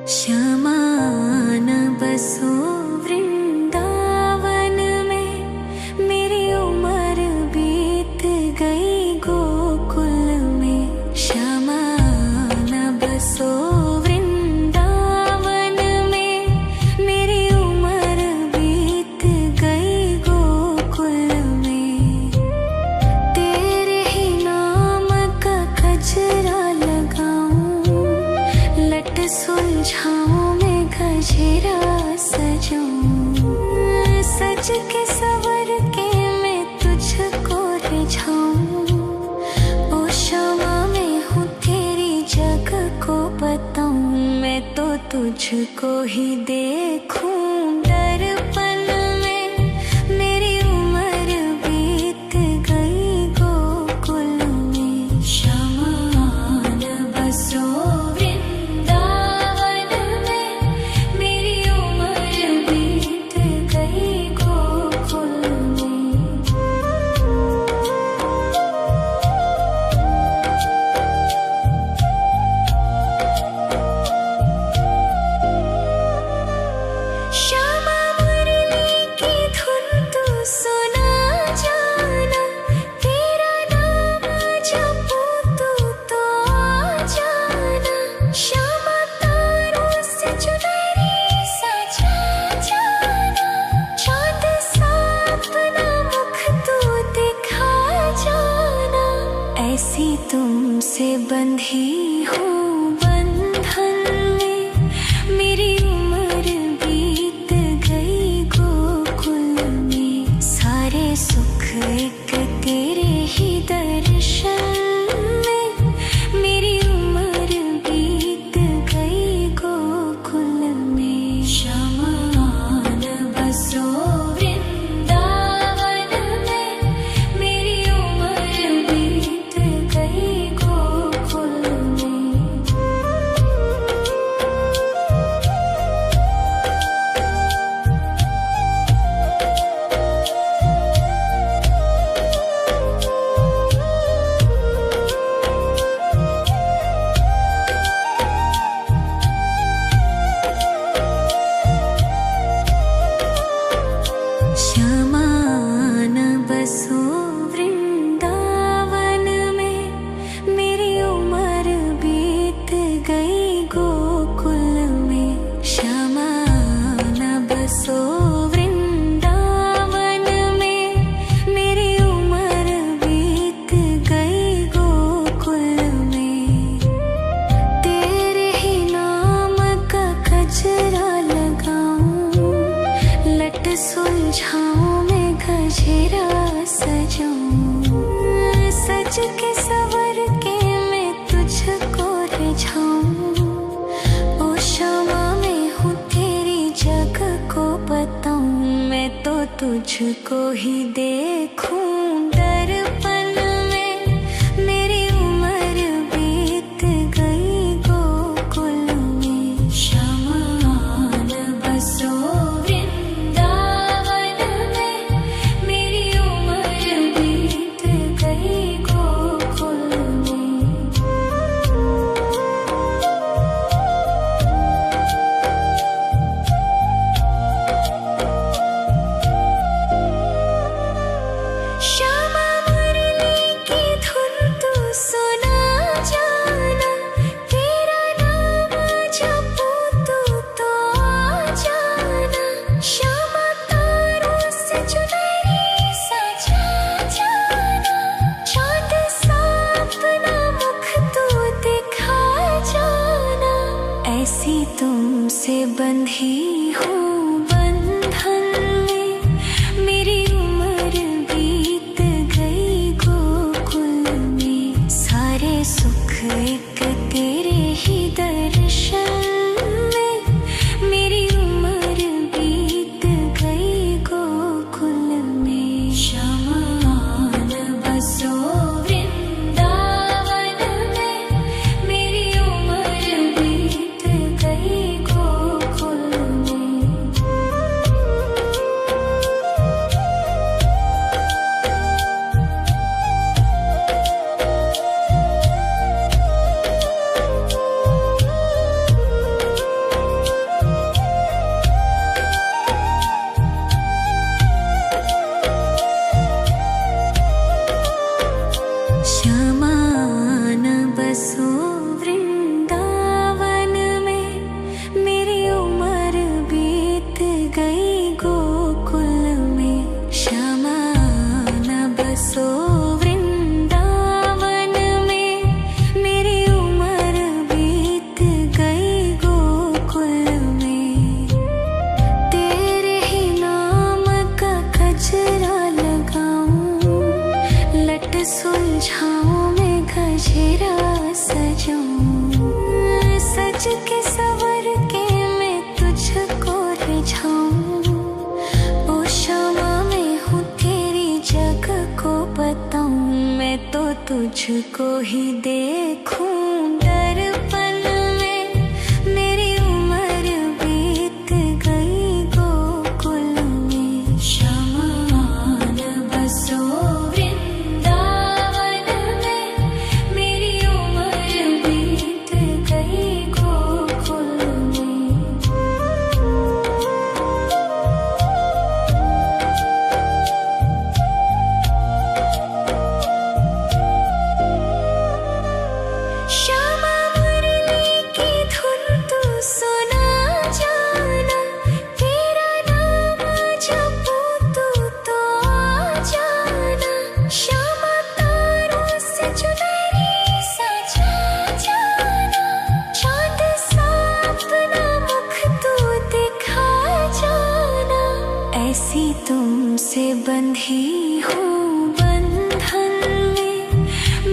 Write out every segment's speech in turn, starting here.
श्यामा न बसो वृंदावन में, मेरी उम्र बीत गई गोकुल में। श्यामा न बसो वृंदावन में, मेरी उम्र बीत गई गोकुल में। तेरे ही नाम का गजरा लगाऊं, लट सुलझाऊं मैं गजरा सजाऊं। सज के सवर के मैं तुझको रिझाऊं। ओ श्यामा मैं हूँ तेरी जग को बताऊं। मैं तो तुझको ही देखूं दर्पण में, मेरी उम्र बीत गई गोकुल में। श्यामा न बसो वृंदावन में, मेरी उम्र बीत गई गोकुल में। श्यामा मुरली की धुन तू सुना जाना, तेरा नाम जपूं तू तो आ जाना। श्यामा तारों से चुनरी सजा जाना, चांद सा अपना मुख तू दिखा जाना। ऐसी तुमसे बंधी हूँ बंधन में, मेरी उम्र बीत गई गोकुल में। सारे सुख एक तेरे ही दर्शन में, मेरी उम्र बीत गई गोकुल में। श्यामा न बसो वृंदावन में, मेरी उम्र बीत गई गोकुल में। श्यामा न बसो वृंदावन में, मेरी उम्र बीत गई गोकुल में। श्यामा न बसो वृंदावन में, मेरी उम्र बीत गई गोकुल में। तेरे ही नाम का गजरा लगाऊं, लट सुलझाऊं मैं गजरा सजाऊं। सज के सवर के मैं तुझको रिझाऊं। ओ श्यामा मैं हूँ तेरी जग को बताऊं। मैं तो तुझको ही देखूं दर्पण में, मेरी उम्र बीत गई गोकुल में। श्यामा न बसो वृंदावन में, मेरी उम्र बीत गई गोकुल में। श्यामा मुरली तुझको ही देखूं दर्पण में, मेरी उम्र बीत गई गोकुल में। शमान बसो वृंदावन में, मेरी उम्र बीत गई गोकुल में। श्यामा मुरली की धुन तू सुना जाना, तेरा नाम जपूं तू तो आ जाना। श्यामा तारों से चुनरी सजा जाना, चाँद सा अपना मुख तू दिखा जाना। ऐसी तुमसे बंधी हूँ बंधन में,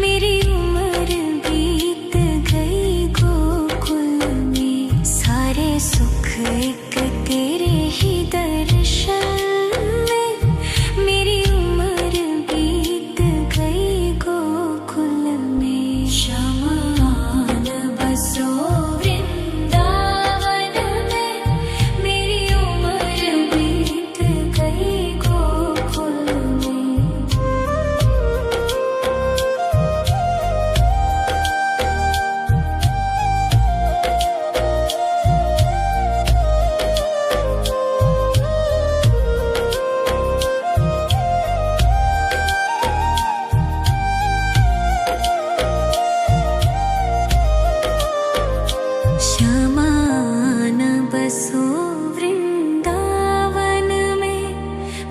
मेरी उम्र बीत गई गोकुल में। सारे सुख एक तेरे ही दर्शन में, मेरी उम्र बीत गई गोकुल में। शमान बसो वृंदावन में, मेरी उम्र बीत गई गोकुल में। श्यामान बसो वृंदावन में,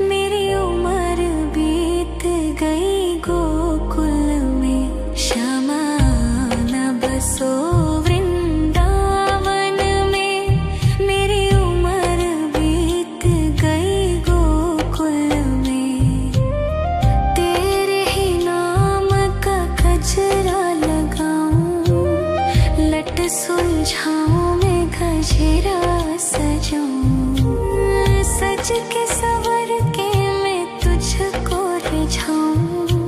मेरी उम्र बीत गई गोकुल में। श्यामान बसो वृंदावन में, मेरी उम्र बीत गई गोकुल में। तेरे ही नाम का गजरा लगाऊं, लट सुलझाऊं मैं गजरा सजाऊं। सज के सवर के मैं तुझको रिझाऊं,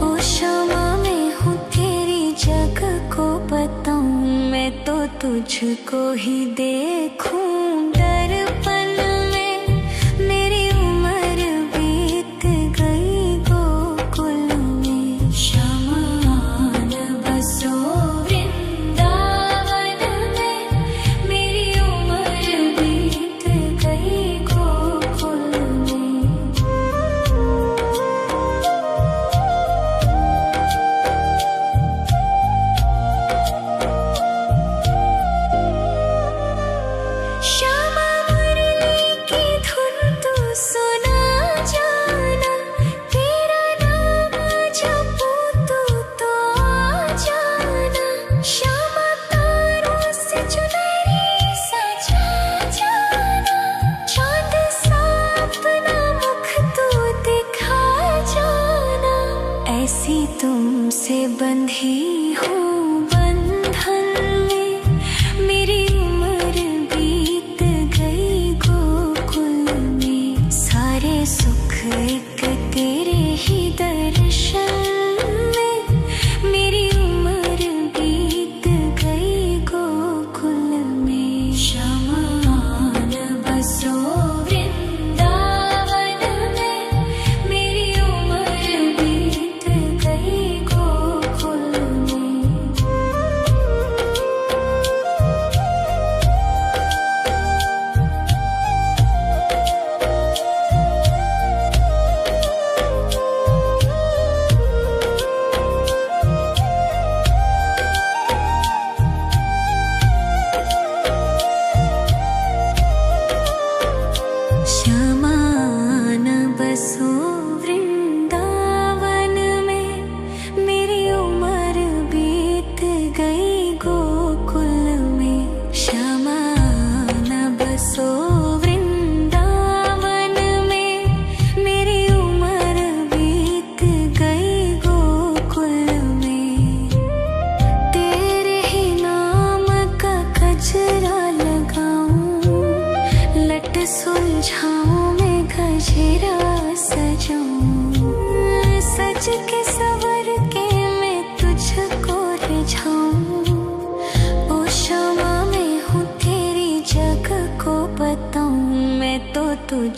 ओ श्यामा मैं हूँ तेरी जग को बताऊं। मैं तो तुझको ही देखूं दर्पण में, मेरी उम्र बीत गई गोकुल में। शमान बसो वृंदावन में, मेरी उम्र बीत गई गोकुल में। श्यामा मुरली की धुन तू सुना जाना, तेरा नाम जपूं तू तो आ जाना। श्यामा तारों से चुनरी सजा जाना, चाँद सा अपना मुख तू दिखा जाना। ऐसी तुमसे बंधी हूँ बंधन में, मेरी उम्र बीत गई गोकुल में। सारे सुख एक तेरे ही दर्शन में, मेरी उम्र बीत गई गोकुल में। शमान बसो वृंदावन में, मेरी उम्र बीत गई गोकुल में। श्यामान बसो वृंदावन में, मेरी उम्र बीत गई गोकुल में। श्यामान बसो वृंदावन में, मेरी उम्र बीत गई गोकुल में। तेरे ही नाम का गजरा लगाऊं, लट सुलझाऊं मैं गजरा सजाऊं। सज के सवर के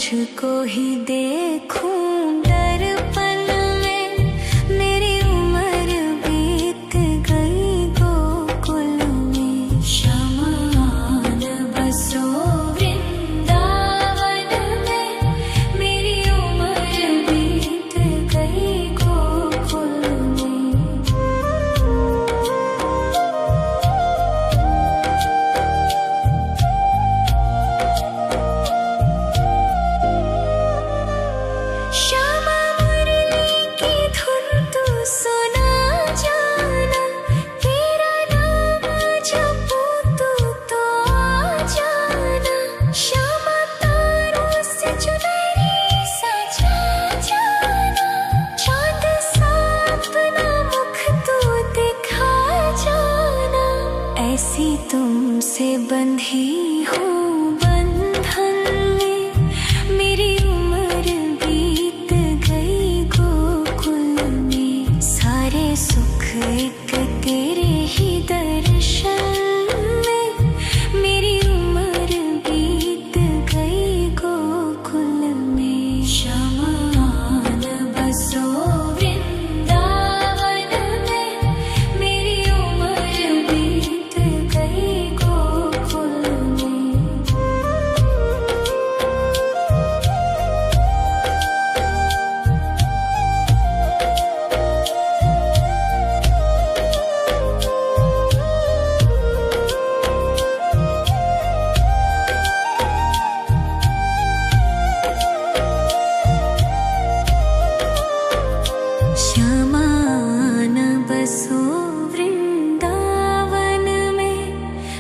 तुझको ही देखूं दर्पण में। मेरी उम्र बीत गई गोकुल में। शमान बसो वृंदावन में। मेरी उम्र बीत गई गोकुल में। श्यामा मुरली की धुन तू सुना जाना। तेरा नाम जपूं तू तो आ जाना। श्यामा तारों से चुनरी सजा जाना। चांद सा अपना मुख तू दिखा जाना। ऐसी तुमसे बंधी हूँ बंधन में। मेरी उम्र बीत गई गोकुल में। सारे सुख एक तेरे ही दर्शन में। मेरी उम्र बीत गई गोकुल में। शमान बसो वृंदावन में। मेरी उम्र बीत गई गोकुल में। श्यामान बसो वृंदावन में।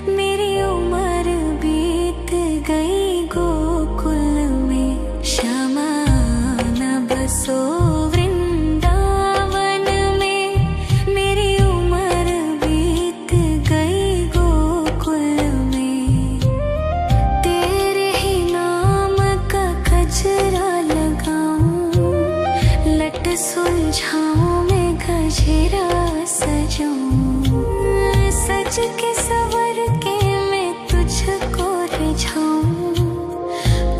मेरी उम्र बीत गई गोकुल में। श्यामान बसो वृंदावन में। मेरी उम्र बीत गई गोकुल में। तेरे ही नाम का गजरा लगाऊं। लट सुलझाऊं मैं गजरा सजाऊं। सज के सवर के मैं तुझको रिझाऊं।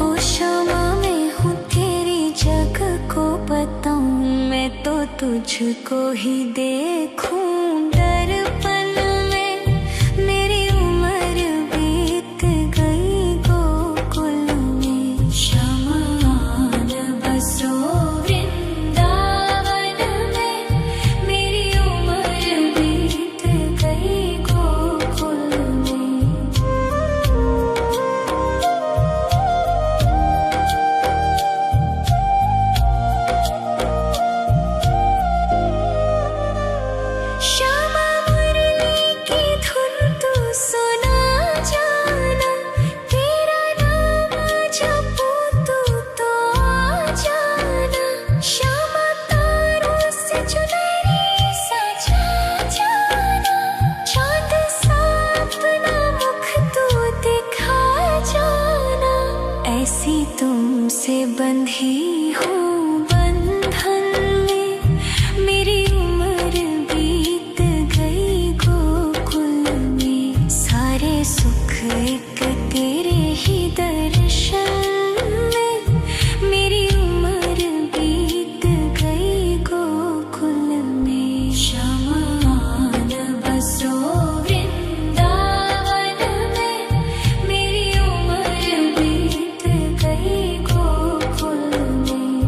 ओ श्यामा मैं हूँ तेरी जग को बताऊं। मैं तो तुझको ही देखूं दर्पण में। मेरी उम्र बीत गई गोकुल में। शमान बसो वृंदावन में। मेरी उम्र बीत गई गोकुल में। श्यामा मुरली की धुन तू सुना जाना। तेरा नाम जपूं तू तो आ जाना। श्यामा तारों से चुनरी सजा जाना। चांद सा अपना मुख तू दिखा जाना। ऐसी तुमसे बंधी हूँ बंधन में। मेरी उम्र बीत गई गोकुल में। सारे सुख एक तेरे ही दर्शन में। मेरी उम्र बीत गई गोकुल में। शमान बसो वृंदावन में। मेरी उम्र बीत गई गोकुल में।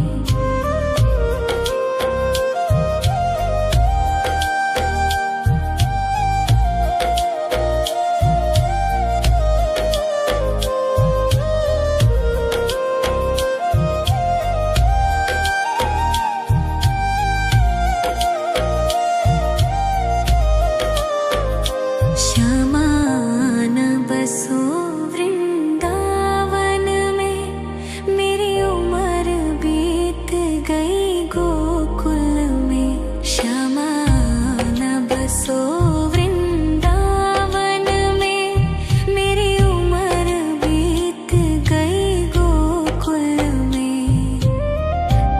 श्यामान बसो वृंदावन में। मेरी उम्र बीत गई गोकुल में। श्यामान बसो वृंदावन में। मेरी उम्र बीत गई गोकुल में।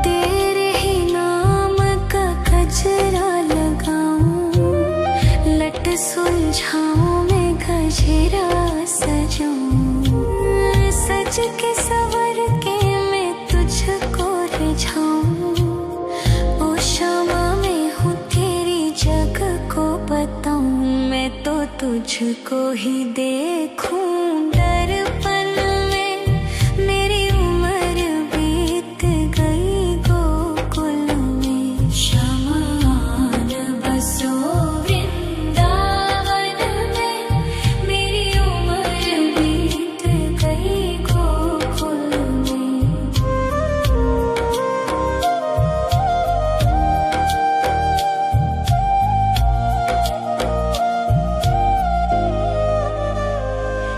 तेरे ही नाम का गजरा लगाऊं। लट सुलझाऊं मैं गजरा सजाऊं। सज के सवर के सुलझाऊं। ओ क्षमा मैं हूँ तेरी जग को बताऊं, मैं तो तुझको ही देखूं। दर्पण में मेरी उम्र बीत गई गोकुल में, शमान बसो वृंदावन में, मेरी उम्र बीत गई गोकुल में।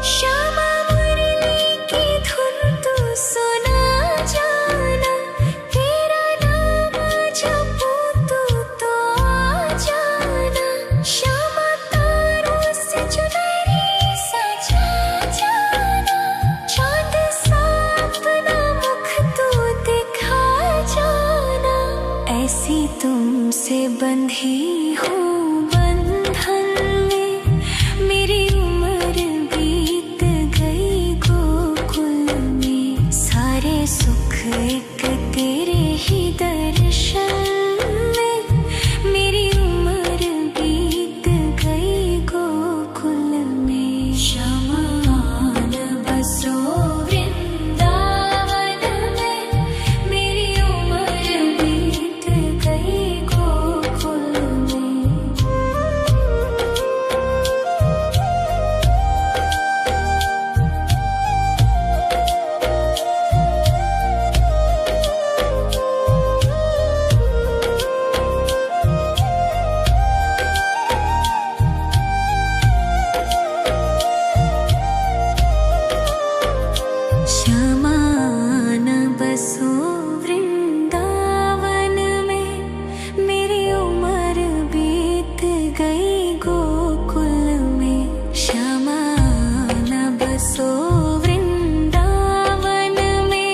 श्यामा मुरली की धुन तू सुना जाना, तेरा नाम जपूं तू तो आ जाना। श्यामा तारों से चुनरी सजा जाना, चांद सा अपना मुख तू दिखा जाना। ऐसी तुमसे बंधी हूँ बंधन में, मेरी उम्र बीत गई गोकुल में। सारे सुख एक तेरे ही दर्शन में, मेरी उम्र बीत गई गोकुल में। शमान बसो वृंदावन में, मेरी उम्र बीत गई गोकुल में। शमान बसो वृंदावन में, मेरी उम्र बीत गई गोकुल में। शमान बसो वृंदावन में,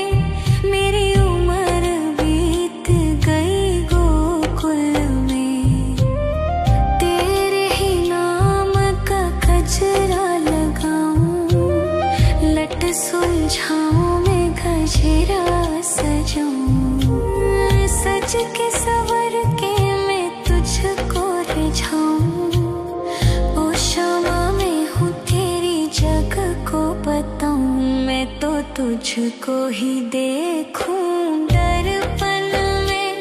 मेरी उम्र बीत गई गोकुल में। तेरे ही नाम का गजरा लगाऊं, लट सुलझाऊं मैं गजरा सजाऊं। सज के सवर के मैं तुझको रिझाऊं। ओ क्षमा मैं हूँ तेरी जग को बताऊं, मैं तो तुझको ही देखूं। दर्पण में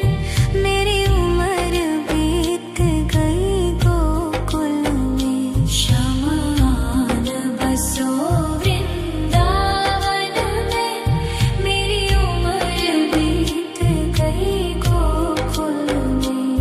मेरी उम्र बीत गई गोकुल में। शमान बसो वृंदावन में, मेरी उम्र बीत गई गोकुल में।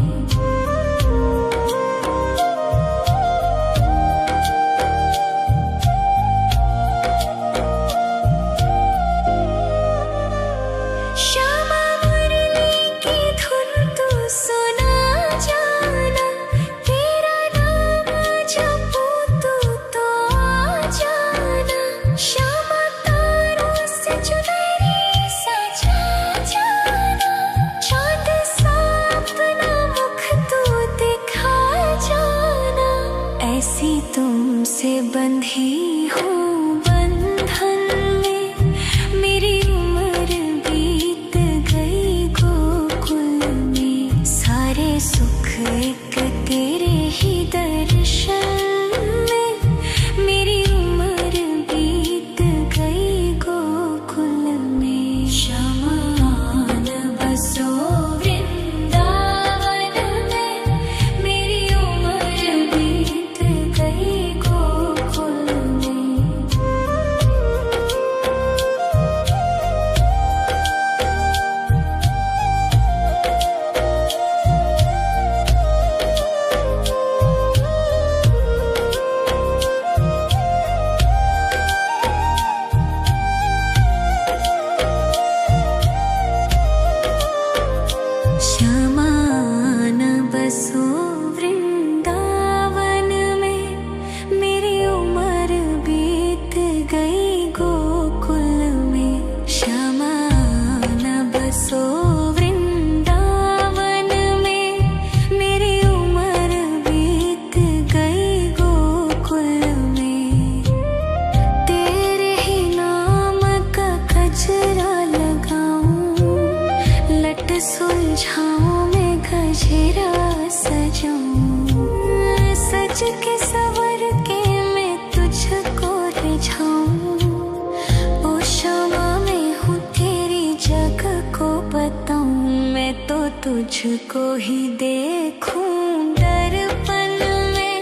सुलझाऊं मैं गजरा सजाऊं, सज के सवर के मैं तुझको रिझाऊं। ओ शमा मैं हूँ तेरी जग को बताऊं, मैं तो तुझको ही देखूं दर्पण में।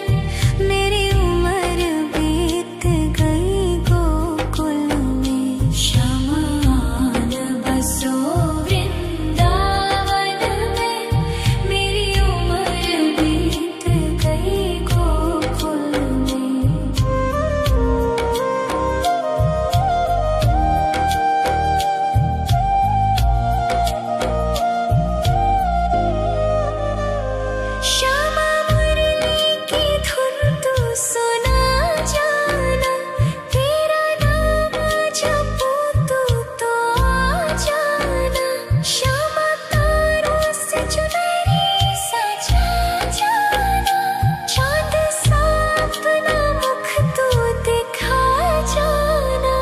मेरी उम्र बीत गई गोकुल में, शमान बसो वृंदावन में। मेरी उम्र बीत गई गोकुल में। श्यामा मुरली की धुन तू सुना जाना, तेरा नाम जपूं तू तो आ जाना। श्यामा तारों से चुनरी सजा जाना, चाँद सा अपना मुख तू दिखा जाना।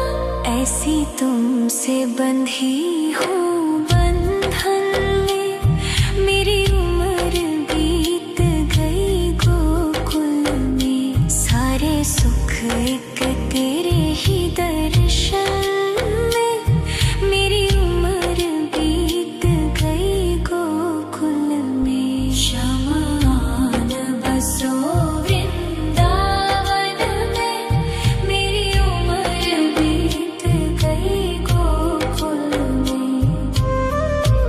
ऐसी तुमसे बंधी हूँ बंधन में, मेरी उम्र बीत गई गोकुल में। सारे सुख एक तेरे ही दर्शन में, मेरी उम्र बीत गई गोकुल में। शमान बसो वृंदावन में, मेरी उम्र बीत गई गोकुल में। शमान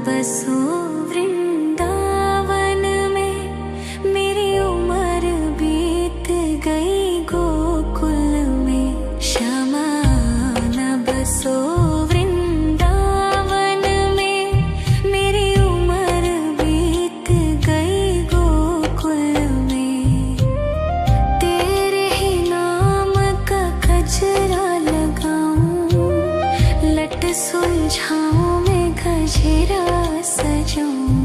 बसो वृंदावन में, मेरी उम्र बीत गई गोकुल में। शमान बसो वृंदावन में, मेरी उम्र बीत गई गोकुल में। तेरे ही नाम का गजरा लगाऊं, लट सुलझाऊं मैं गजरा सजाऊं।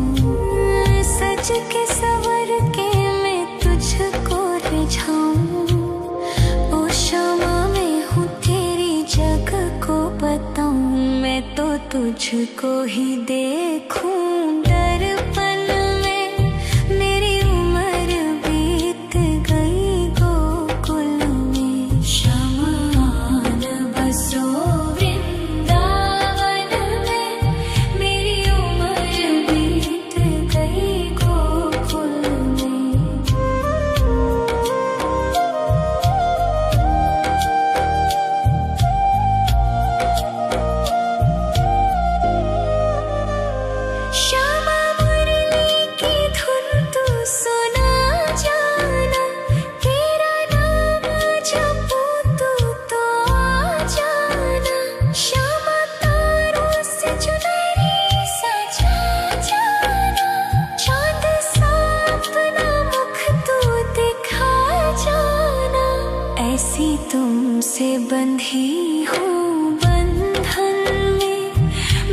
सज के सवर के मैं तुझको रिझाऊं। ओ शमा मैं हूँ तेरी जग को बताऊं, मैं तो तुझको ही देखूं दर्पण में। मेरी उम्र बीत गई गोकुल में। शमान बसो वृंदावन में, मेरी उम्र बीत गई गोकुल में। श्यामा मुरली की धुन तू सुना जाना, तेरा नाम जपूं तू तो आ जाना। श्यामा तारों से चुनरी सजा जाना, चाँद सा अपना मुख तू दिखा जाना। ऐसी तुमसे बंधी हूँ बंधन में,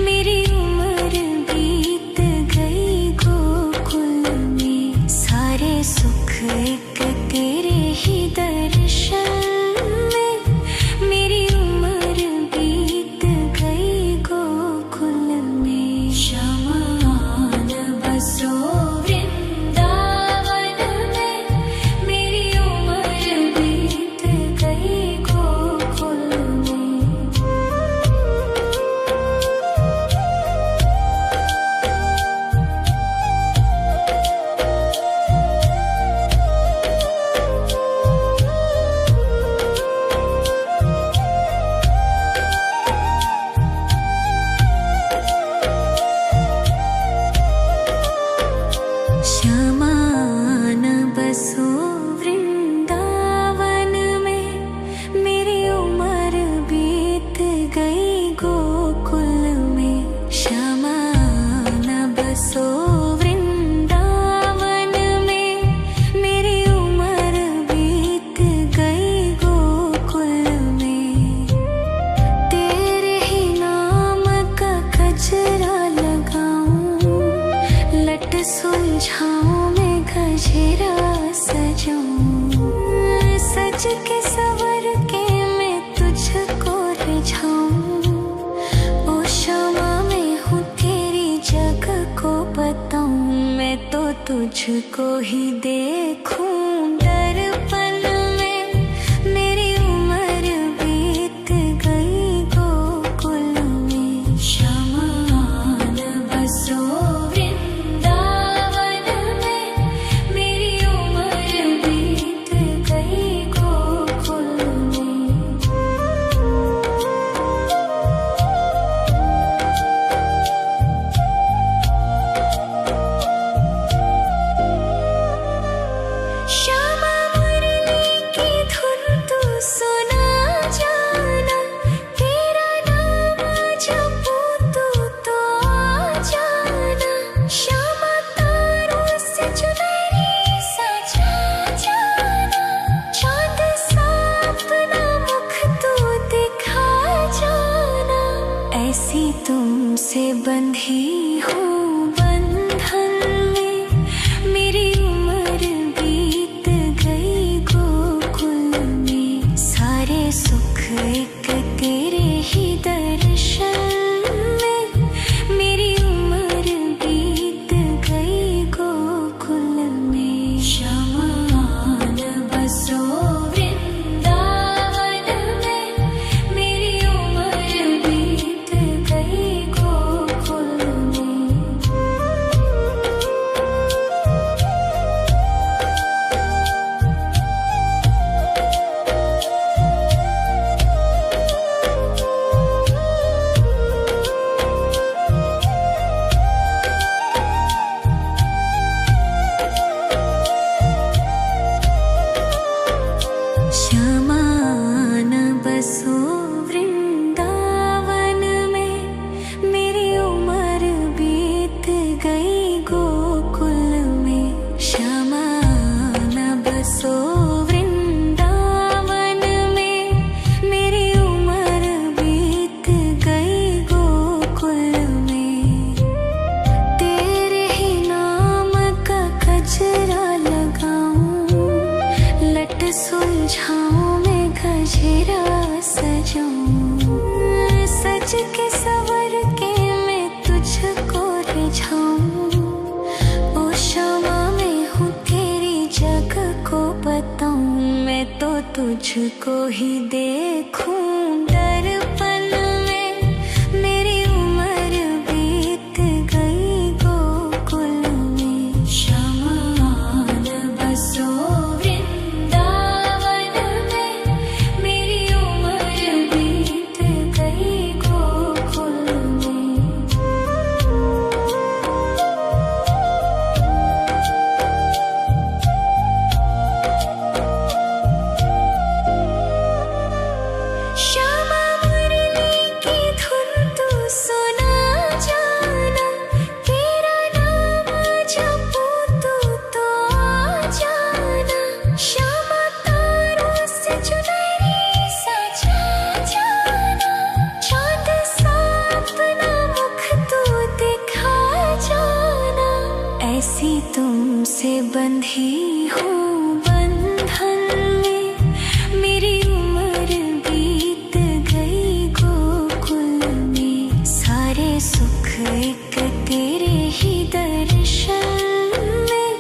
मेरी उम्र बीत गई गोकुल में। सारे सुख एक तेरे ही दर्शन में, मेरी उम्र बीत गई गोकुल में। शमान बसो वृंदावन में, मेरी उम्र बीत गई गोकुल में। तुझको ही देखूं दर्पण में, मेरी उम्र बीत गई गोकुल में। शमान बसो वृंदावन में, मेरी उम्र बीत गई गोकुल में। श्यामा मुरली की धुन तू सुना जाना, तेरा नाम जपूं तू तो आ जाना। श्यामा तारों से चुनरी सजा जाना, चांद सा अपना मुख तू दिखा जाना। ऐसी तुमसे बंधी हूँ बंधन में, मेरी उम्र बीत गई गोकुल में। सारे सुख एक तेरे ही दर्शन में, मेरी उम्र बीत गई गोकुल में। शमान बसो वृंदावन में, मेरी उम्र बीत गई गोकुल में। श्यामान बसो वृंदावन में, मेरी उम्र बीत गई गोकुल में। श्यामान बसो वृंदावन में, मेरी उम्र बीत गई गोकुल में। तेरे ही नाम का गजरा लगाऊं, लट सुलझाऊं मैं गजरा सजाऊं। सज के सवर के मैं तुझको रिझाऊं, ओ श्यामा मैं हूँ तेरी जग को बताऊं। मैं तो तुझको ही देखूं दर्पण में, मेरी उम्र बीत गई गोकुल में। शमान बसो वृंदावन में, मेरी उम्र बीत गई गोकुल में। श्यामा मुरली की धुन तू सुना जाना, तेरा नाम जपूं तू तो आ जाना। श्यामा तारों से चुनरी सजा जाना, चांद सा अपना मुख तू दिखा जाना। ऐसी तुमसे बंधी हूँ बंधन में, मेरी उम्र बीत गई गोकुल में। सारे सुख एक तेरे ही दर्शन में,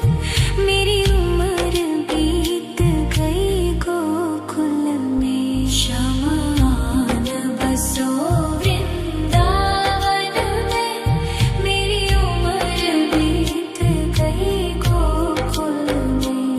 मेरी उम्र बीत गई गोकुल में। शमान बसो वृंदावन में, मेरी उम्र बीत गई गोकुल में।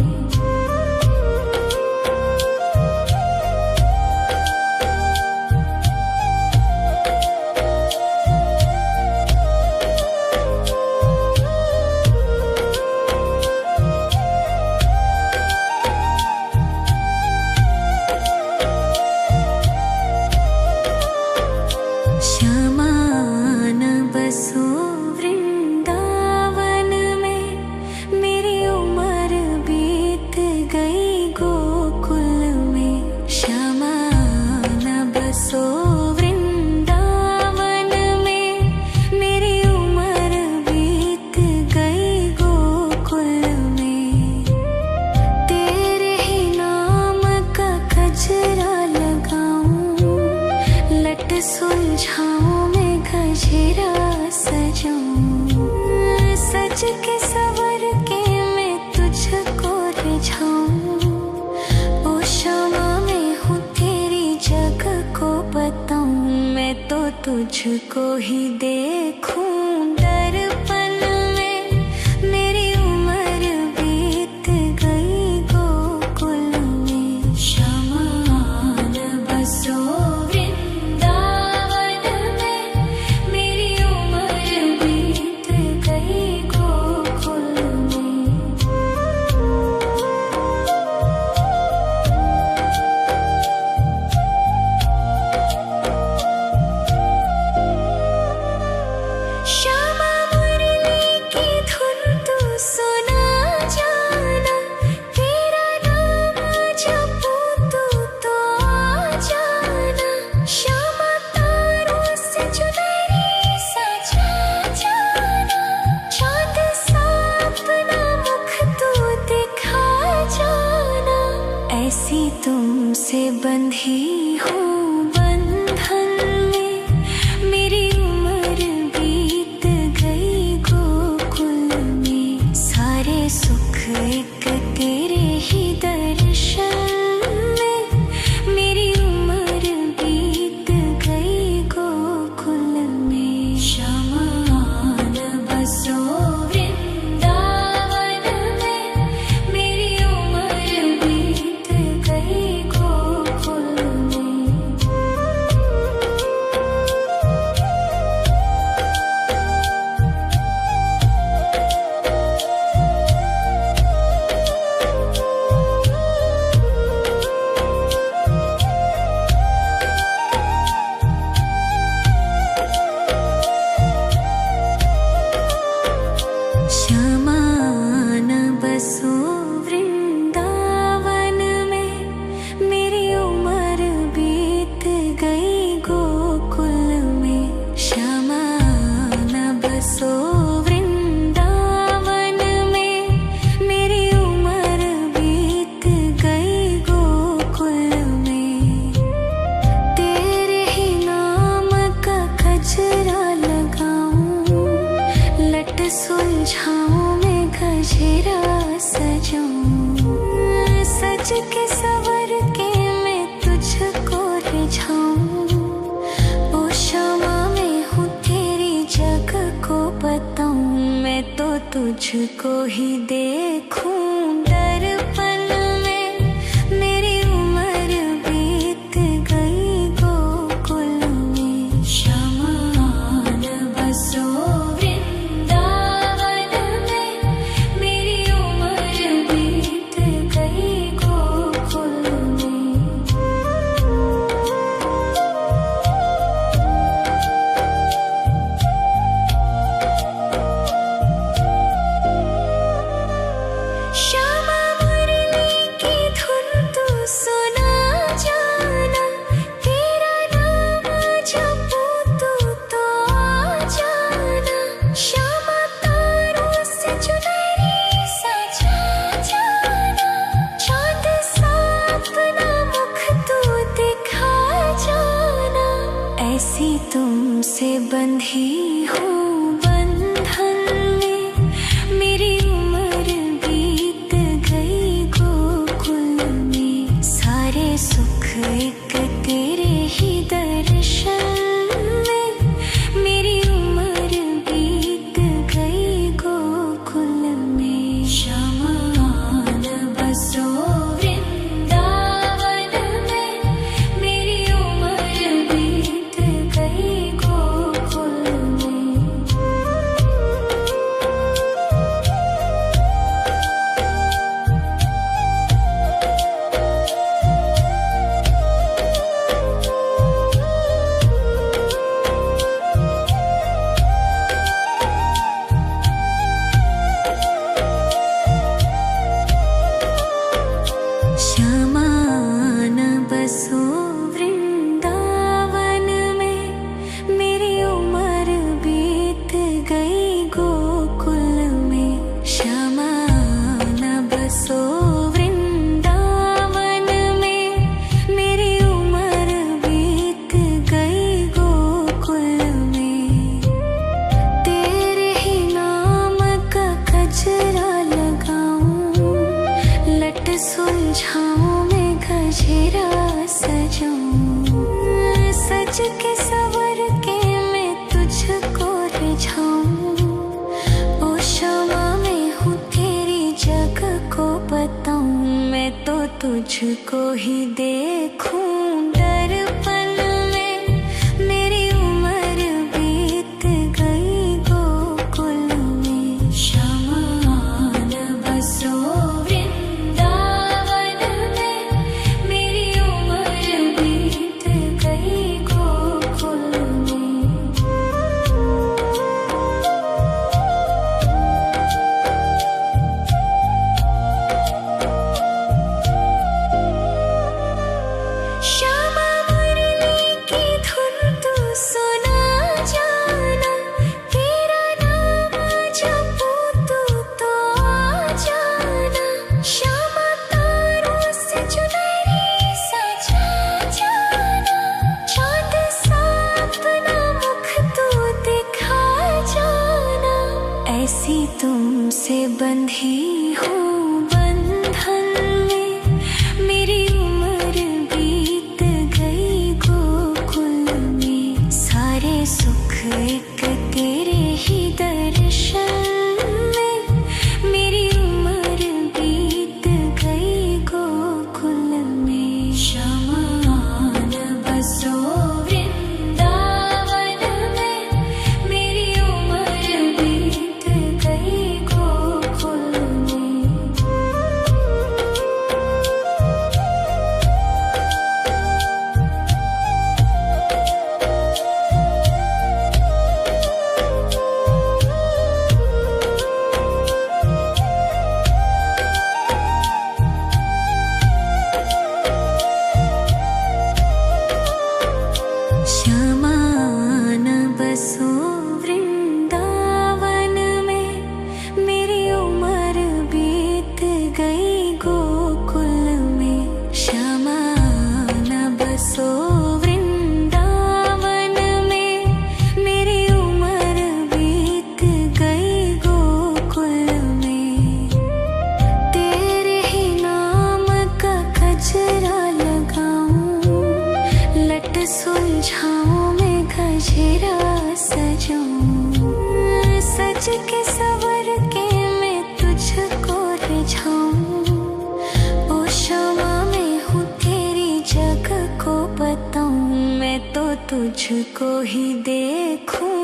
श्यामान बसो वृंदावन में, मेरी उम्र बीत गई गोकुल में। श्यामान बसो वृंदावन में, मेरी उम्र बीत गई गोकुल में। तेरे ही नाम का गजरा लगाऊं, लट सुलझाऊं मैं गजरा सजाऊं। सज के सवर के तुझको ही देखूं दर्पण में। मेरी उम्र बीत गई गोकुल में, शमान बसो वृंदावन में। मेरी उम्र बीत गई गोकुल में। श्यामा मुरली की धुन तू सुना जाना, तेरा नाम जपूं तू तो आ जाना। श्यामा तारों से चुनरी सजा जाना, चाँद सा अपना मुख तू दिखा जाना। ऐसी तुमसे बंधी हूँ बंधन में, मेरी उम्र बीत गई गोकुल में। सारे सुख एक तेरे ही दर्शन में, मेरी उम्र बीत गई गोकुल में। शमान बसो वृंदावन में, मेरी उम्र बीत गई गोकुल में। शमान बसो वृंदावन में, मेरी उम्र बीत गई गोकुल में। शमान बसो वृंदावन में, मेरी उम्र बीत गई गोकुल में। तेरे ही नाम का गजरा लगाऊं, लट सुलझाऊं मैं गजरा सजाऊं। सज के सवर के मैं तुझको रिझाऊं। ओ क्षमा मैं हूँ तेरी जग को बताऊं, मैं तो तुझको ही देखूं दर्पण में। मेरी उम्र बीत गई गोकुल में। शमान बसो वृंदावन में, मेरी उम्र बीत गई गोकुल में। श्यामा मुरली की धुन तू सुना जाना, तेरा नाम जपूं तू तो आ जाना। श्यामा तारों से चुनरी सजा जाना, चाँद सा अपना मुख तू दिखा जाना। ऐसी तुमसे बंधी हूँ बंधन में, मेरी उम्र बीत गई गोकुल में। सारे सुख एक तेरे ही दर्शन में, मेरी उम्र बीत गई गोकुल में। शमान बसो वृंदावन में, मेरी उम्र बीत गई गोकुल में। शमान बसो वृंदावन में, मेरी उम्र बीत गई गोकुल में। शमान बसो वृंदावन में, मेरी उम्र बीत गई गोकुल में। तेरे ही नाम का गजरा लगाऊं, लट सुलझाऊं मैं गजरा सजाऊं। सज के सवर के तुझको ही देखूं दर्पण में। मेरी उम्र बीत गई गोकुल में। शमान बसो वृंदावन में। मेरी उम्र बीत गई गोकुल में। श्यामा मुरली की धुन तू सुना जाना। तेरा नाम जपूं तू तो आ जाना। श्यामा तारों से चुनरी सजा जाना। चाँद सा अपना मुख तू दिखा जाना। ऐसी तुमसे बंधी हूँ बंधन में। मेरी उम्र बीत गई गोकुल में। सारे सुख एक तेरे ही दर्शन में। मेरी उम्र बीत गई गोकुल में। शमान बसो वृंदावन में। मेरी उम्र बीत गई गोकुल में। श्यामान बसो वृंदावन में। मेरी उम्र बीत गई गोकुल में। श्यामान बसो वृंदावन में। मेरी उम्र बीत गई गोकुल में। तेरे ही नाम का गजरा लगाऊं। लट सुलझाऊं मैं गजरा सजाऊं। सज के सवर के मैं तुझको रिझाऊं। ओ क्षमा मैं हूँ तेरी जग को बताऊं। मैं तो तुझको ही देखूं